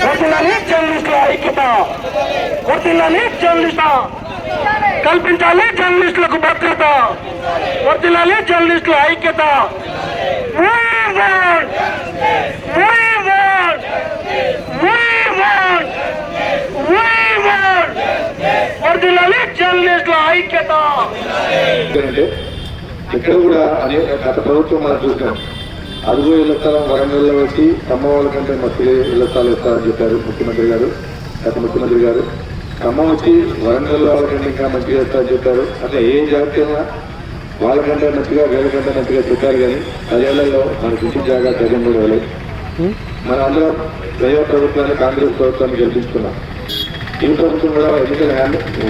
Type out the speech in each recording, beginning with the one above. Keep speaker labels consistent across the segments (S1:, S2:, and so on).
S1: వర్ధిల్లాలి జర్నలిస్టుల ఐక్యత, వర్ధిల్లాలి జర్నలిస్ట, కల్పించాలి జర్నలిస్టులకు భద్రత, వర్ధిల్లాలి జర్నలిస్టుల ఐక్యత. వర్ధిల్లాలి జర్నలిస్టుల ఐక్యత.
S2: ఇక్కడ కూడా గత ప్రభుత్వం మనం చూసాం, అదుగో ఇళ్ల స్థలం వరంగల్లో వచ్చి ఖమ్మం వాళ్ళ కంటే మత్తులే ఇళ్ల స్థలాలు ఇస్తారని చెప్పారు ముఖ్యమంత్రి గారు, గత ముఖ్యమంత్రి గారు. ఖమ్మం వచ్చి వరంగల్లో వాళ్ళకంటే ఇంకా మంచిగా ఇస్తారని చెప్పారు. అట్లా ఏం జాగ్రత్తగా వాళ్ళకంటే మంచిగా వీళ్ళకంటే మంచిగా చెప్పారు. కానీ 10 ఏళ్లలో మనకు ఇంటి జాగా జగన్ కూడా ఇవ్వలేదు. మన అందరం ప్రజా ప్రభుత్వాన్ని కాంగ్రెస్ ప్రభుత్వాన్ని గెలిపించుకున్నాం. ఈ ప్రభుత్వం కూడా ఎన్నికల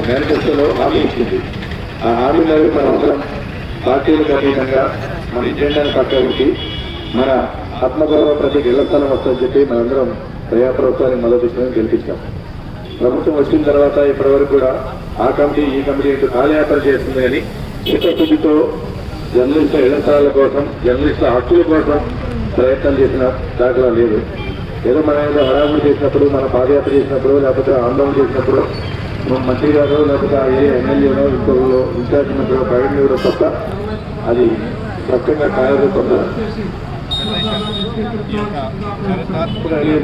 S2: మేనిఫెస్టోలో హామీ ఇచ్చింది. ఆ హామీ మేరకు మనం అందరం పార్టీలకు అతీతంగా మన ఎజెండాను పక్కకి మన ఆత్మగౌరవ ప్రతి ఇళ్ల స్థలం వస్తుందని చెప్పి మనందరం ప్రజా ప్రభుత్వాన్ని మొదలుపెట్టుకుని గెలిపించాం. ప్రభుత్వం వచ్చిన తర్వాత ఇప్పటి వరకు కూడా ఆ కమిటీ ఈ కమిటీ అంటూ కాలయాపన చేస్తుంది. కానీ చిత్తశుద్ధితో జర్నలిస్టుల ఇళ్ల స్థలాల కోసం, జర్నలిస్టుల హక్కుల కోసం ప్రయత్నం చేసిన దాఖలా లేదు. ఏదో మనం ఏదో హడావుడి చేసినప్పుడు, మన పాదయాత్ర చేసినప్పుడు, లేకపోతే ఆందోళన చేసినప్పుడు మంత్రి గారు లేకపోతే ఏ ఎమ్మెల్యేనో ఇంకొకరు ఇన్ఛార్జ్ మంత్రి ప్రకటన తప్ప అది స్పష్టంగా కార్యరూపంగా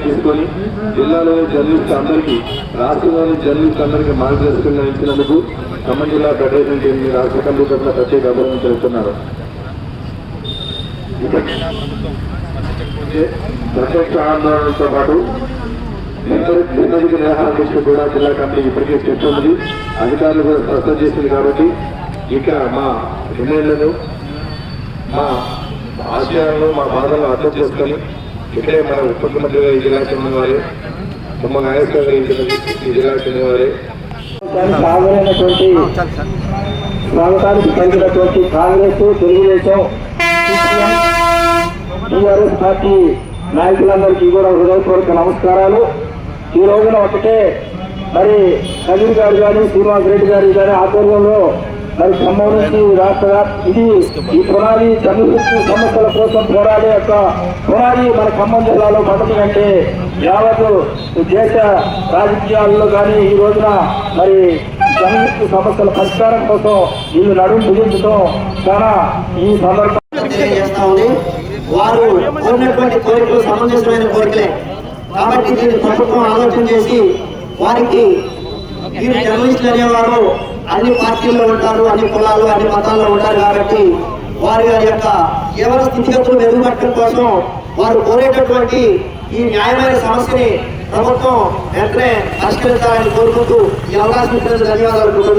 S2: తీసుకొని జిల్లాలోని జర్నలిస్ట్ అందరికీ, రాష్ట్రంలోని జర్నలిస్ట్ అందరికీ మార్గదర్శకంగా ఇచ్చినందుకు ఖమ్మం జిల్లా ఫెడరేషన్ టీంని రాష్ట్ర కమిటీ తరఫున ప్రత్యేక అభినందనలు తెలుపుతున్నారు. ప్రత్యక్ష ఆందోళనలతో పాటు నిన్నటికి నిర్వహణ దృష్టి కూడా జిల్లా కమిటీ ఇప్పటికే చెప్తుంది. అధికారులు కూడా స్పష్టం చేసింది. కాబట్టి ఇక మా ఎమ్మెల్యేలను, మా ఆశయాలను, మా బాధలను అర్థం చేసుకొని ఇక్కడే మన ఉప ముఖ్యమంత్రి గారు ఈ జిల్లాకు చెందిన వారే, తమ నాయకులు గారు ఈ జిల్లాకు చెందిన వారే.
S1: స్వాగతానికి పలికినటువంటి కాంగ్రెస్, తెలుగుదేశం, టీఆర్ఎస్ పార్టీ నాయకులందరికీ కూడా హృదయపూర్వక నమస్కారాలు. ఈ రోజున ఒకటే మరి కబీర్ గారు కానీ, శ్రీనివాస్ రెడ్డి గారు కానీ ఆధ్వర్యంలో మరి ఖమ్మం నుంచి రాష్ట్ర ఇది ఈ పునాది జర్నలిస్టు సమస్యల కోసం పోరాడే యొక్క పునాది మన ఖమ్మం జిల్లాలో మొదటి కంటే యావత్ దేశ రాజకీయాల్లో కానీ ఈ రోజున మరి జర్నలిస్టు సమస్యల పరిష్కారం కోసం వీళ్ళు నడుము బిగించడం చాలా ఈ సందర్భంగా
S3: వారు కోరినటువంటి కోరికలు సమంజసమైన కోరికలే. కాబట్టి దీన్ని ప్రభుత్వం ఆలోచన చేసి వారికి వీరు జర్నలిస్టులు అనేవారు అన్ని పార్టీల్లో ఉంటారు, అన్ని కులాలు, అన్ని మతాల్లో ఉంటారు. కాబట్టి వారి యొక్క కేవల స్థితిగతులు మెరుగుపట్టడం కోసం వారు కోరేటటువంటి ఈ న్యాయమైన సమస్యని ప్రభుత్వం వెంటనే పరిష్కరించాలని కోరుకుంటూ ఈ అవకాశం ఇచ్చినందుకు ధన్యవాదాలు.